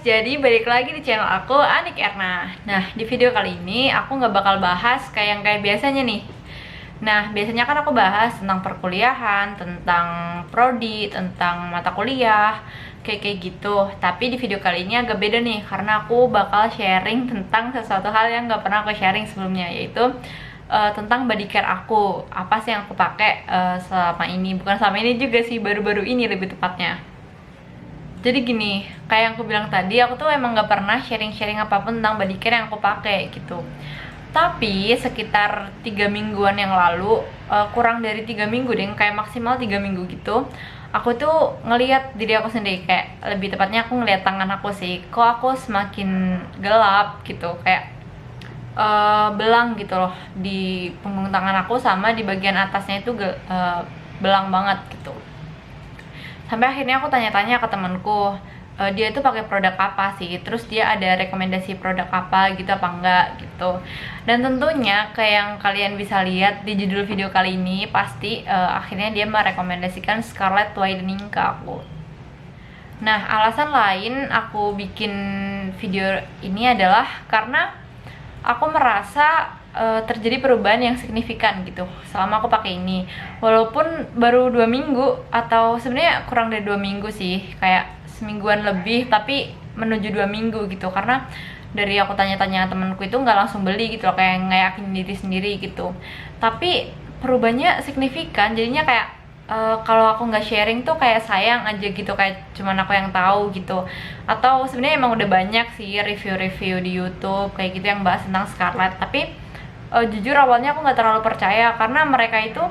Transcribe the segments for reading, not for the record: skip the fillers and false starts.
jadi balik lagi di channel aku, Anik Erna. Nah, di video kali ini aku nggak bakal bahas kayak biasanya nih. Nah, biasanya kan aku bahas tentang perkuliahan, tentang prodi, tentang mata kuliah, kayak gitu. Tapi di video kali ini agak beda nih, karena aku bakal sharing tentang sesuatu hal yang nggak pernah aku sharing sebelumnya, yaitu tentang body care aku. Apa sih yang aku pakai selama ini? Bukan selama ini juga sih, baru-baru ini lebih tepatnya. Jadi gini, kayak yang aku bilang tadi, aku tuh emang gak pernah sharing-sharing apapun tentang body care yang aku pakai gitu. Tapi sekitar 3 mingguan yang lalu, kurang dari 3 minggu deh, kayak maksimal 3 minggu gitu, aku tuh ngelihat diri aku sendiri, kayak lebih tepatnya aku ngelihat tangan aku sih, kok aku semakin gelap gitu, kayak belang gitu loh di punggung tangan aku, sama di bagian atasnya itu belang banget gitu. Sampai akhirnya aku tanya-tanya ke temanku, dia itu pakai produk apa sih, terus dia ada rekomendasi produk apa gitu apa enggak gitu. Dan tentunya kayak yang kalian bisa lihat di judul video kali ini, pasti akhirnya dia merekomendasikan Scarlett Whitening ke aku. Nah, alasan lain aku bikin video ini adalah karena aku merasa terjadi perubahan yang signifikan gitu selama aku pakai ini. Walaupun baru 2 minggu, atau sebenarnya kurang dari 2 minggu sih, kayak semingguan lebih, tapi menuju 2 minggu gitu. Karena dari aku tanya-tanya temanku itu nggak langsung beli gitu loh, kayak ngeyakinin diri sendiri gitu. Tapi perubahannya signifikan, jadinya kayak kalau aku nggak sharing tuh kayak sayang aja gitu, kayak cuman aku yang tahu gitu. Atau sebenarnya emang udah banyak sih review-review di YouTube kayak gitu yang bahas tentang Scarlett, tapi jujur awalnya aku nggak terlalu percaya, karena mereka itu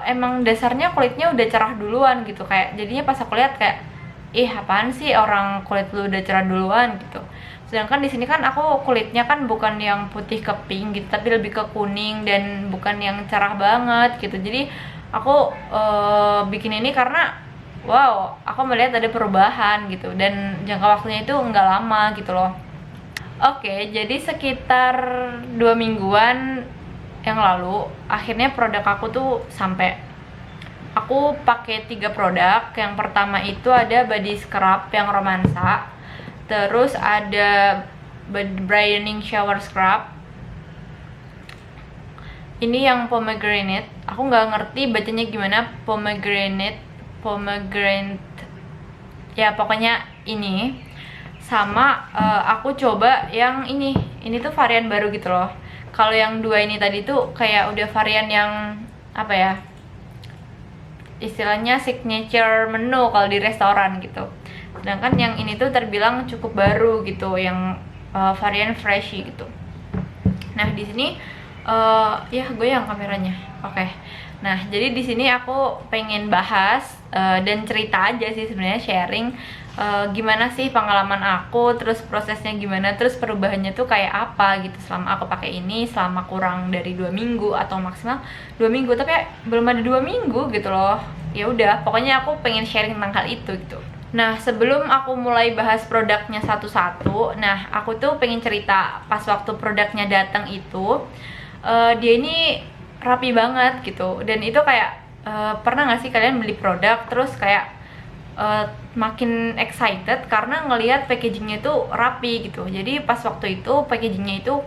emang dasarnya kulitnya udah cerah duluan gitu. Kayak jadinya pas aku lihat kayak, ih apaan sih orang kulit lu udah cerah duluan gitu. Sedangkan di sini kan aku kulitnya kan bukan yang putih ke pink gitu, tapi lebih ke kuning dan bukan yang cerah banget gitu. Jadi aku bikin ini karena wow, aku melihat ada perubahan gitu, dan jangka waktunya itu nggak lama gitu loh. Oke, jadi sekitar 2 mingguan yang lalu, akhirnya produk aku tuh sampai. Aku pakai 3 produk. Yang pertama itu ada body scrub yang romansa, terus ada brightening shower scrub. Ini yang pomegranate. Aku nggak ngerti bacanya gimana, pomegranate, ya pokoknya ini. Sama aku coba yang ini tuh varian baru gitu loh. Kalau yang 2 ini tadi tuh kayak udah varian yang apa ya, istilahnya signature menu kalau di restoran gitu. Sedangkan yang ini tuh terbilang cukup baru gitu, yang varian freshy gitu. Nah, di sini ya goyang kameranya. Oke. Nah, jadi di sini aku pengen bahas dan cerita aja sih sebenarnya, sharing gimana sih pengalaman aku, terus prosesnya gimana, terus perubahannya tuh kayak apa gitu selama aku pakai ini, selama kurang dari 2 minggu atau maksimal 2 minggu, tapi belum ada 2 minggu gitu loh. Ya udah, pokoknya aku pengen sharing tentang hal itu gitu. Nah, sebelum aku mulai bahas produknya satu-satu, nah aku tuh pengen cerita pas waktu produknya datang itu, dia ini rapi banget gitu. Dan itu kayak pernah gak sih kalian beli produk terus kayak makin excited karena ngelihat packagingnya itu rapi gitu. Jadi pas waktu itu packagingnya itu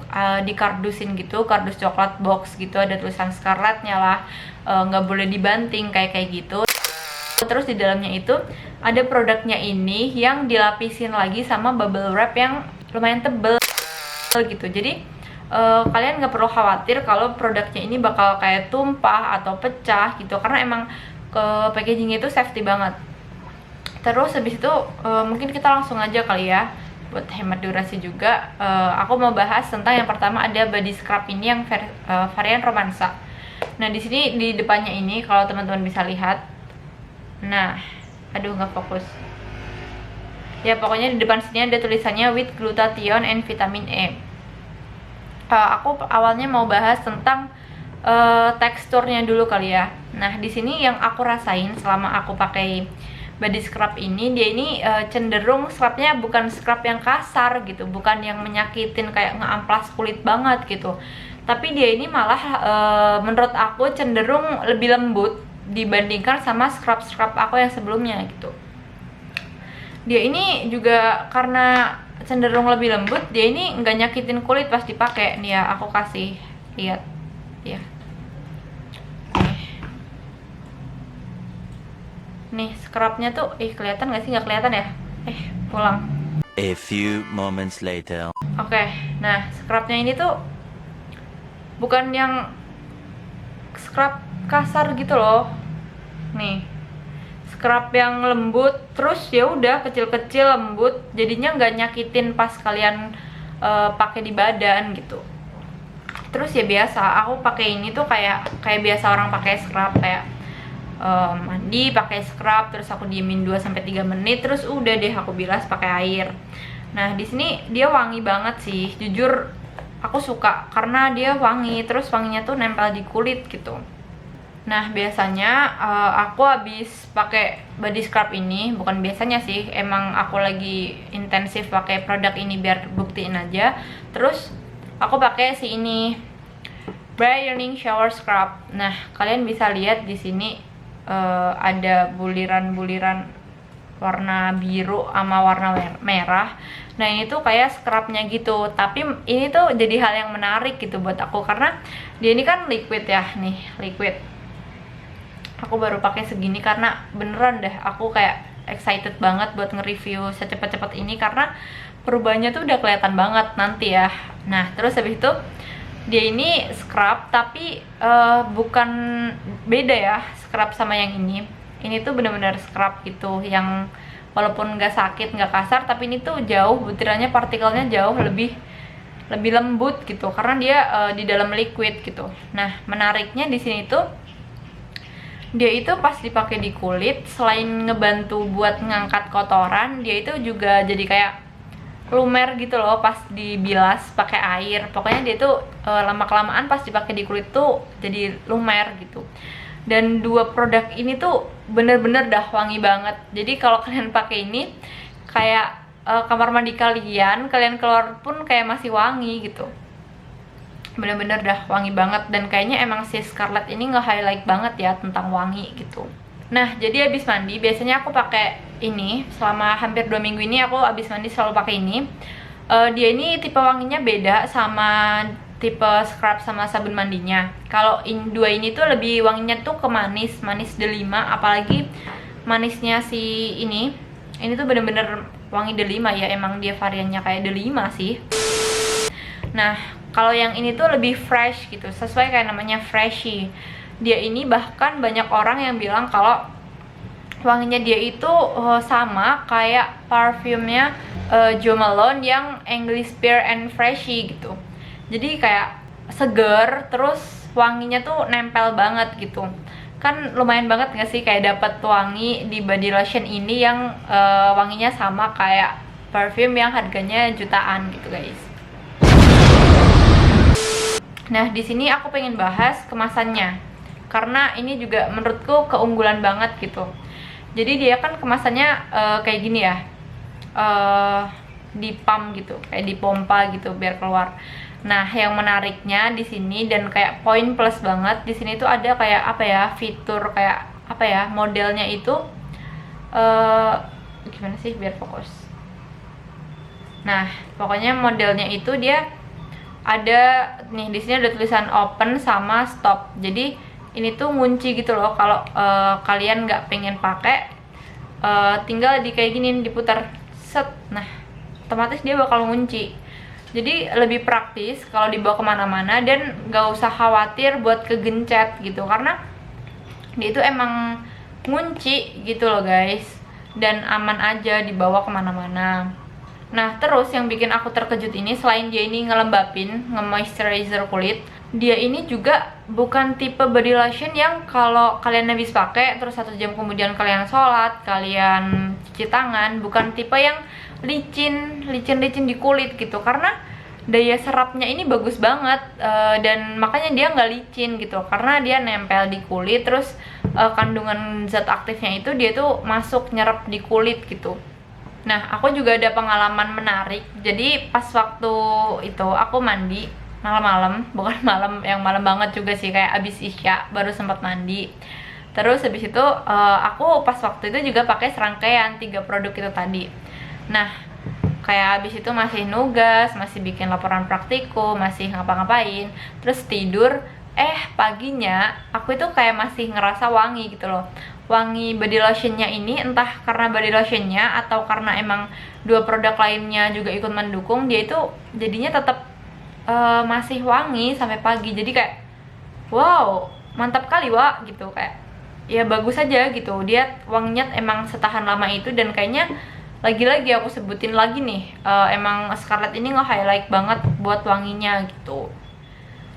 dikardusin gitu, kardus coklat box gitu, ada tulisan Scarlettnya lah, nggak boleh dibanting kayak gitu. Terus di dalamnya itu ada produknya ini yang dilapisin lagi sama bubble wrap yang lumayan tebel gitu. Jadi kalian nggak perlu khawatir kalau produknya ini bakal kayak tumpah atau pecah gitu, karena emang packagingnya itu safety banget. Terus habis itu mungkin kita langsung aja kali ya, buat hemat durasi juga. Aku mau bahas tentang yang pertama, ada body scrub ini yang varian romansa. Nah, di sini di depannya ini kalau teman-teman bisa lihat, nah, aduh nggak fokus. Ya pokoknya di depan sini ada tulisannya with glutathione and vitamin E. Aku awalnya mau bahas tentang teksturnya dulu kali ya. Nah, di sini yang aku rasain selama aku pakai body scrub ini, dia ini cenderung scrubnya bukan scrub yang kasar gitu, bukan yang menyakitin kayak ngeamplas kulit banget gitu. Tapi dia ini malah menurut aku cenderung lebih lembut dibandingkan sama scrub-scrub aku yang sebelumnya gitu. Dia ini juga karena cenderung lebih lembut, dia ini nggak nyakitin kulit pas dipakai. Nih ya, aku kasih lihat ya. Nih scrubnya tuh, kelihatan nggak sih? Nggak kelihatan ya? Pulang. A few moments later. Oke, nah scrubnya ini tuh bukan yang scrub kasar gitu loh. Nih, scrub yang lembut, terus ya udah kecil-kecil lembut, jadinya nggak nyakitin pas kalian pakai di badan gitu. Terus ya biasa, aku pakai ini tuh kayak biasa orang pakai scrub, kayak mandi pakai scrub, terus aku diemin 2-3 menit, terus udah deh aku bilas pakai air. Nah di sini dia wangi banget sih, jujur aku suka karena dia wangi, terus wanginya tuh nempel di kulit gitu. Nah biasanya aku habis pakai body scrub ini, bukan biasanya sih, emang aku lagi intensif pakai produk ini biar buktiin aja. Terus aku pakai si ini, Brightening Shower Scrub. Nah kalian bisa lihat di sini ada buliran-buliran warna biru sama warna merah. Nah ini tuh kayak scrubnya gitu, tapi ini tuh jadi hal yang menarik gitu buat aku karena dia ini kan liquid ya, nih liquid. Aku baru pakai segini karena beneran deh aku kayak excited banget buat nge-review secepat-cepat ini karena perubahannya tuh udah kelihatan banget nanti ya. Nah terus habis itu dia ini scrub tapi bukan beda ya scrub sama yang ini. Ini tuh bener-bener scrub gitu yang walaupun nggak sakit, nggak kasar, tapi ini tuh jauh butirannya, partikelnya jauh lebih lembut gitu karena dia di dalam liquid gitu. Nah menariknya di sini tuh dia itu pas dipakai di kulit, selain ngebantu buat ngangkat kotoran, dia itu juga jadi kayak lumer gitu loh pas dibilas pakai air. Pokoknya dia tuh lama-kelamaan pas dipakai di kulit tuh jadi lumer gitu. Dan dua produk ini tuh bener-bener dah wangi banget. Jadi kalau kalian pakai ini kayak kamar mandi kalian keluar pun kayak masih wangi gitu. Bener-bener dah wangi banget, dan kayaknya emang si Scarlett ini nge-highlight banget ya tentang wangi gitu. Nah jadi abis mandi biasanya aku pakai ini. Selama hampir 2 minggu ini aku abis mandi selalu pakai ini. Dia ini tipe wanginya beda sama tipe scrub sama sabun mandinya. Kalau dua ini tuh lebih wanginya tuh ke manis delima, apalagi manisnya si ini tuh bener-bener wangi delima ya, emang dia variannya kayak delima sih. Nah kalau yang ini tuh lebih fresh gitu, sesuai kayak namanya freshy. Dia ini bahkan banyak orang yang bilang kalau wanginya dia itu sama kayak parfumnya Jo Malone yang English Pear and Freshy gitu. Jadi kayak seger, terus wanginya tuh nempel banget gitu. Kan lumayan banget gak sih kayak dapet wangi di body lotion ini yang wanginya sama kayak parfum yang harganya jutaan gitu guys. Nah di sini aku pengen bahas kemasannya karena ini juga menurutku keunggulan banget gitu. Jadi dia kan kemasannya kayak gini ya, di pump gitu, kayak dipompa gitu biar keluar. Nah yang menariknya di sini dan kayak poin plus banget di sini tuh ada kayak apa ya, fitur kayak apa ya, modelnya itu gimana sih biar fokus. Nah pokoknya modelnya itu dia ada nih, di sini ada tulisan open sama stop. Jadi ini tuh ngunci gitu loh kalau kalian nggak pengen pakai, tinggal di kayak gini diputar set, nah otomatis dia bakal ngunci. Jadi lebih praktis kalau dibawa kemana-mana dan nggak usah khawatir buat kegencet gitu karena dia itu emang ngunci gitu loh guys, dan aman aja dibawa kemana-mana. Nah terus yang bikin aku terkejut ini, selain dia ini ngelembapin, nge-moisturizer kulit, dia ini juga bukan tipe body lotion yang kalau kalian habis pakai terus 1 jam kemudian kalian sholat, kalian cuci tangan. Bukan tipe yang licin di kulit gitu, karena daya serapnya ini bagus banget, dan makanya dia nggak licin gitu karena dia nempel di kulit. Terus kandungan zat aktifnya itu dia tuh masuk nyerap di kulit gitu. Nah aku juga ada pengalaman menarik. Jadi pas waktu itu aku mandi malam-malam, bukan malam yang malam banget juga sih, kayak abis isya baru sempat mandi. Terus habis itu aku pas waktu itu juga pakai serangkaian 3 produk itu tadi. Nah, kayak habis itu masih nugas, masih bikin laporan praktikum, masih ngapa-ngapain, terus tidur. Paginya aku itu kayak masih ngerasa wangi gitu loh. Wangi body lotionnya ini entah karena body lotionnya atau karena emang 2 produk lainnya juga ikut mendukung, dia itu jadinya tetap masih wangi sampai pagi. Jadi kayak wow, mantap kali Wak gitu, kayak ya bagus aja gitu. Dia wanginya emang setahan lama itu, dan kayaknya lagi-lagi aku sebutin lagi nih, emang Scarlett ini nge-highlight banget buat wanginya gitu.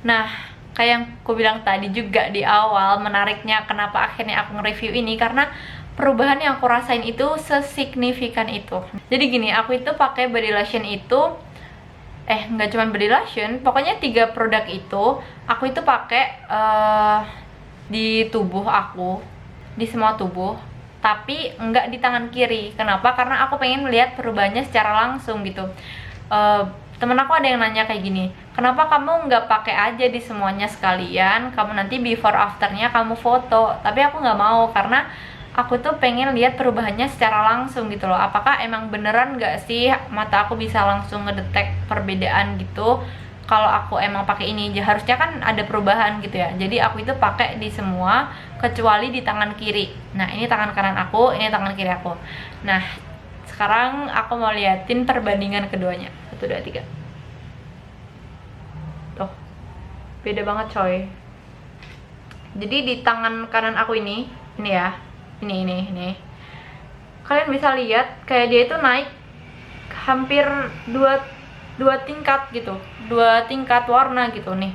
Nah, kayak yang aku bilang tadi juga di awal, menariknya kenapa akhirnya aku nge-review ini karena perubahan yang aku rasain itu sesignifikan itu. Jadi gini, aku itu pakai body lotion itu nggak cuma body lotion, pokoknya 3 produk itu aku itu pakai di tubuh aku, di semua tubuh, tapi nggak di tangan kiri. Kenapa? Karena aku pengen melihat perubahannya secara langsung gitu. Temen aku ada yang nanya kayak gini, kenapa kamu nggak pakai aja di semuanya sekalian, kamu nanti before afternya kamu foto. Tapi aku nggak mau, karena aku tuh pengen lihat perubahannya secara langsung gitu loh. Apakah emang beneran nggak sih mata aku bisa langsung ngedetek perbedaan gitu kalau aku emang pakai ini. Harusnya kan ada perubahan gitu ya. Jadi aku itu pakai di semua kecuali di tangan kiri. Nah, ini tangan kanan aku, ini tangan kiri aku. Nah, sekarang aku mau liatin perbandingan keduanya. 1, 2, 3. Tuh, beda banget coy. Jadi di tangan kanan aku ini ya, ini. Kalian bisa lihat kayak dia itu naik hampir 2 tingkat gitu, 2 tingkat warna gitu nih.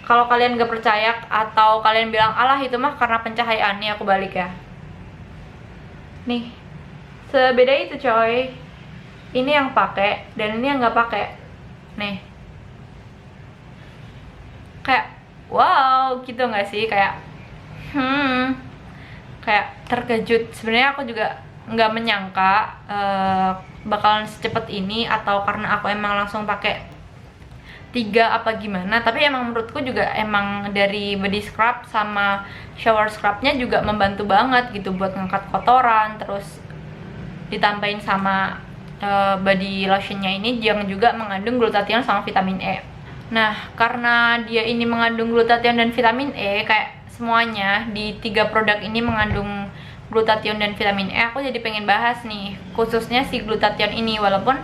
Kalau kalian gak percaya atau kalian bilang alah itu mah karena pencahayaan, nih aku balik ya. Nih, sebeda itu coy. Ini yang pakai dan ini yang nggak pakai. Nih, kayak wow gitu nggak sih? Kayak kayak terkejut. Sebenarnya aku juga nggak menyangka bakalan secepat ini, atau karena aku emang langsung pakai 3 apa gimana. Tapi emang menurutku juga emang dari body scrub sama shower scrubnya juga membantu banget gitu buat ngangkat kotoran. Terus ditambahin sama body lotionnya ini yang juga mengandung glutathione sama vitamin E. Nah, karena dia ini mengandung glutathione dan vitamin E, kayak semuanya di 3 produk ini mengandung glutathione dan vitamin E, aku jadi pengen bahas nih khususnya si glutathione ini. Walaupun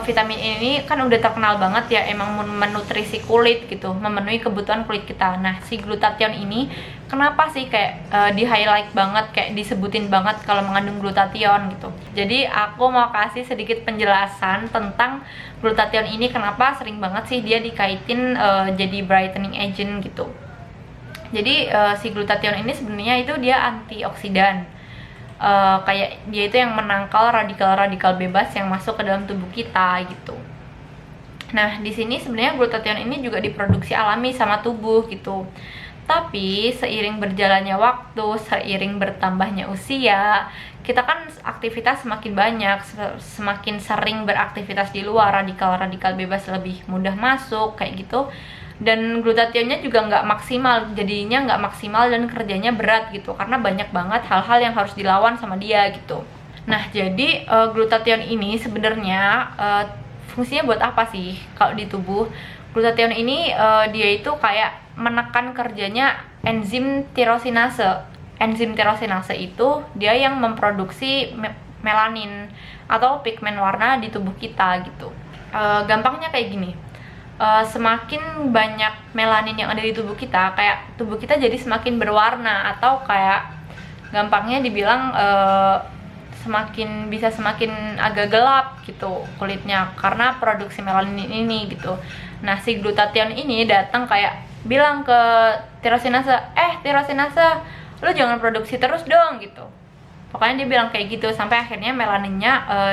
vitamin E ini kan udah terkenal banget ya, emang menutrisi kulit gitu, memenuhi kebutuhan kulit kita. Nah, si glutathione ini kenapa sih kayak di highlight banget, kayak disebutin banget kalau mengandung glutathione gitu. Jadi aku mau kasih sedikit penjelasan tentang glutathione ini, kenapa sering banget sih dia dikaitin jadi brightening agent gitu. Jadi si glutathione ini sebenarnya itu dia antioksidan. Kayak dia itu yang menangkal radikal-radikal bebas yang masuk ke dalam tubuh kita gitu. Nah, di sini sebenarnya glutathione ini juga diproduksi alami sama tubuh gitu. Tapi seiring berjalannya waktu, seiring bertambahnya usia, kita kan aktivitas semakin banyak, semakin sering beraktivitas di luar, radikal-radikal bebas lebih mudah masuk kayak gitu. Dan glutathionnya juga nggak maksimal, jadinya nggak maksimal dan kerjanya berat gitu, karena banyak banget hal-hal yang harus dilawan sama dia gitu. Nah, jadi glutathione ini sebenarnya fungsinya buat apa sih kalau di tubuh? Glutathione ini dia itu kayak menekan kerjanya enzim tirosinase. Enzim tirosinase itu dia yang memproduksi melanin atau pigmen warna di tubuh kita gitu. Gampangnya kayak gini. Semakin banyak melanin yang ada di tubuh kita, kayak tubuh kita jadi semakin berwarna, atau kayak gampangnya dibilang semakin agak gelap gitu kulitnya karena produksi melanin ini gitu. Nah, si glutathione ini datang kayak bilang ke tirosinase, tirosinase, lu jangan produksi terus dong gitu. Pokoknya dia bilang kayak gitu, sampai akhirnya melaninnya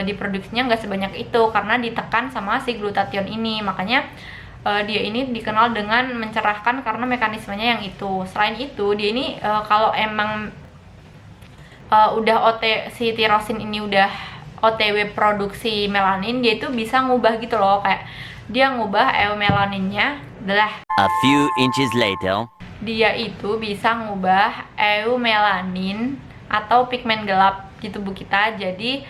diproduksinya nggak sebanyak itu karena ditekan sama si glutathione ini. Makanya dia ini dikenal dengan mencerahkan karena mekanismenya yang itu. Selain itu, dia ini kalau emang si tirosin ini udah OTW produksi melanin, dia itu bisa ngubah gitu loh, kayak dia ngubah melaninnya A few inches later. dia itu bisa ngubah eumelanin atau pigmen gelap di tubuh kita jadi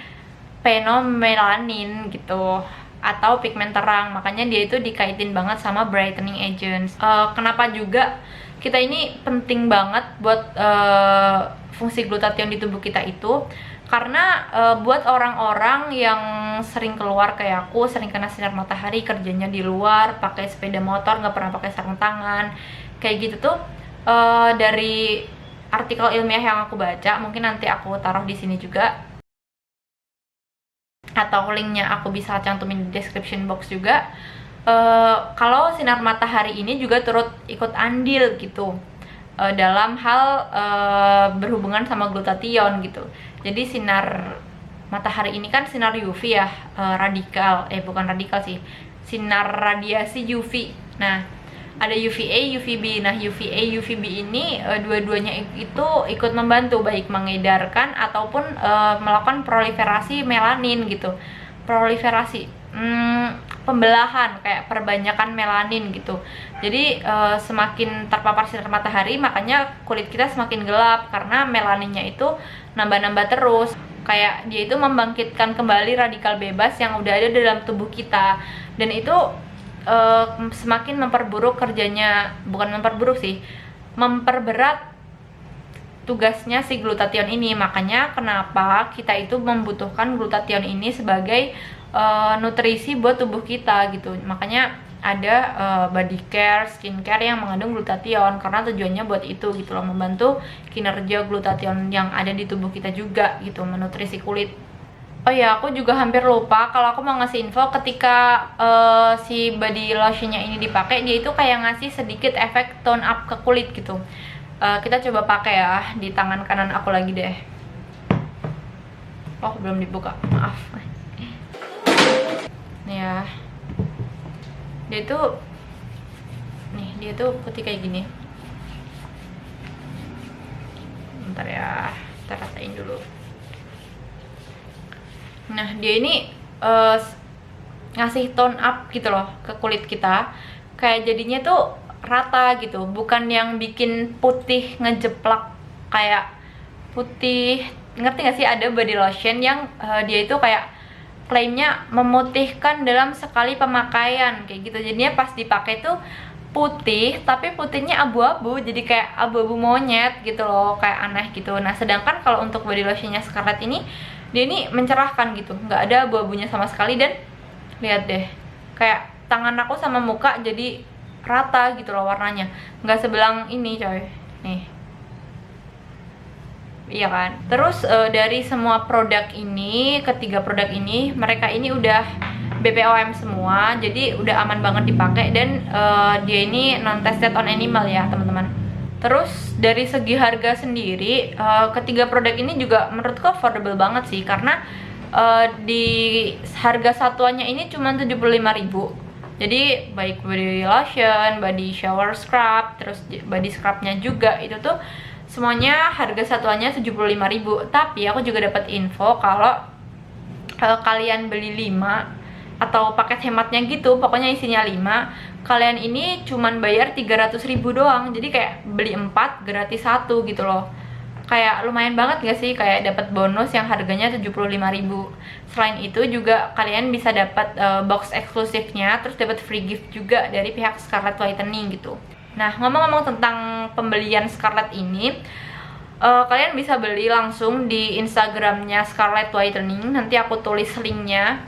phenomelanin gitu, atau pigmen terang. Makanya dia itu dikaitin banget sama brightening agents. Kenapa juga kita ini penting banget buat fungsi glutathione di tubuh kita itu, karena buat orang-orang yang sering keluar kayak aku, sering kena sinar matahari, kerjanya di luar, pakai sepeda motor, nggak pernah pakai sarung tangan, kayak gitu tuh, dari artikel ilmiah yang aku baca, mungkin nanti aku taruh di sini juga, atau linknya aku bisa cantumin di description box juga. Kalau sinar matahari ini juga turut ikut andil gitu dalam hal berhubungan sama glutathione gitu. Jadi sinar matahari ini kan sinar UV ya, bukan radikal sih, sinar radiasi UV. Nah, ada UVA, UVB. Nah, UVA, UVB ini dua-duanya itu ikut membantu baik mengedarkan ataupun melakukan proliferasi melanin gitu. Proliferasi, pembelahan, kayak perbanyakan melanin gitu. Jadi semakin terpapar sinar matahari, makanya kulit kita semakin gelap karena melaninnya itu nambah-nambah terus. Kayak dia itu membangkitkan kembali radikal bebas yang udah ada dalam tubuh kita, dan itu semakin memperburuk kerjanya, bukan memperburuk sih, memperberat tugasnya si glutathione ini. Makanya kenapa kita itu membutuhkan glutathione ini sebagai nutrisi buat tubuh kita gitu. Makanya ada body care, skin care yang mengandung glutathione, karena tujuannya buat itu gitu loh, membantu kinerja glutathione yang ada di tubuh kita juga gitu, menutrisi kulit. Oh ya, aku juga hampir lupa kalau aku mau ngasih info, ketika si body lotionnya ini dipakai, dia itu kayak ngasih sedikit efek tone up ke kulit gitu. Kita coba pakai ya, di tangan kanan aku lagi deh. Oh, belum dibuka, maaf. Nih ya, dia tuh putih kayak gini. Bentar ya, kita rasain dulu. Nah, dia ini ngasih tone up gitu loh ke kulit kita, kayak jadinya tuh rata gitu, bukan yang bikin putih ngejeplak kayak putih. Ngerti gak sih, ada body lotion yang dia itu kayak klaimnya memutihkan dalam sekali pemakaian kayak gitu, jadinya pas dipakai tuh putih, tapi putihnya abu-abu, jadi kayak abu-abu monyet gitu loh, kayak aneh gitu. Nah, sedangkan kalau untuk body lotionnya Scarlett ini, dia ini mencerahkan gitu, nggak ada abu-abunya sama sekali. Dan lihat deh, kayak tangan aku sama muka jadi rata gitu loh warnanya, nggak sebelang ini coy, nih. Iya kan. Terus dari semua produk ini, ketiga produk ini, mereka ini udah BPOM semua, jadi udah aman banget dipakai, dan dia ini non tested on animal ya teman-teman. Terus dari segi harga sendiri, ketiga produk ini juga menurutku affordable banget sih, karena di harga satuannya ini cuma 75.000. Jadi baik body lotion, body shower scrub, terus body scrubnya juga itu tuh semuanya harga satuannya 75.000. Tapi aku juga dapat info kalau kalian beli 5 atau paket hematnya gitu, pokoknya isinya 5, kalian ini cuman bayar 300.000 doang. Jadi kayak beli 4 gratis 1 gitu loh. Kayak lumayan banget gak sih, kayak dapat bonus yang harganya 75.000. Selain itu juga kalian bisa dapat box eksklusifnya, terus dapat free gift juga dari pihak Scarlett Whitening gitu. Nah, ngomong-ngomong tentang pembelian Scarlett ini, kalian bisa beli langsung di Instagramnya Scarlett Whitening, nanti aku tulis linknya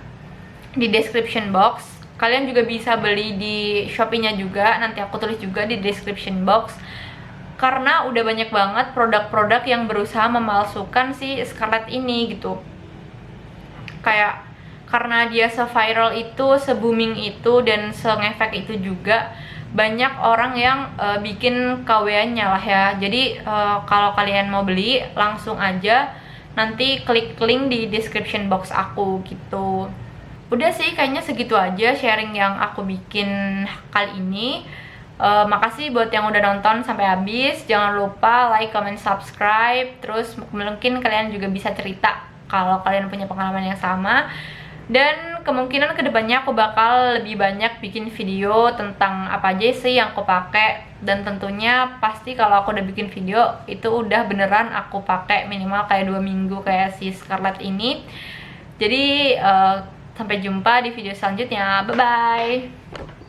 di description box. Kalian juga bisa beli di Shopee-nya juga, nanti aku tulis juga di description box. Karena udah banyak banget produk-produk yang berusaha memalsukan si Scarlett ini gitu. Kayak karena dia se-viral itu, se-booming itu, dan se-ngefek itu juga, banyak orang yang bikin KW-nya lah ya. Jadi kalau kalian mau beli, langsung aja nanti klik link di description box aku gitu. Udah sih, kayaknya segitu aja sharing yang aku bikin kali ini. Makasih buat yang udah nonton sampai habis. Jangan lupa like, comment, subscribe. Terus mungkin kalian juga bisa cerita kalau kalian punya pengalaman yang sama. Dan kemungkinan kedepannya aku bakal lebih banyak bikin video tentang apa aja sih yang aku pakai dan tentunya pasti kalau aku udah bikin video itu udah beneran aku pakai minimal kayak 2 minggu kayak si Scarlett ini. Jadi sampai jumpa di video selanjutnya, bye bye.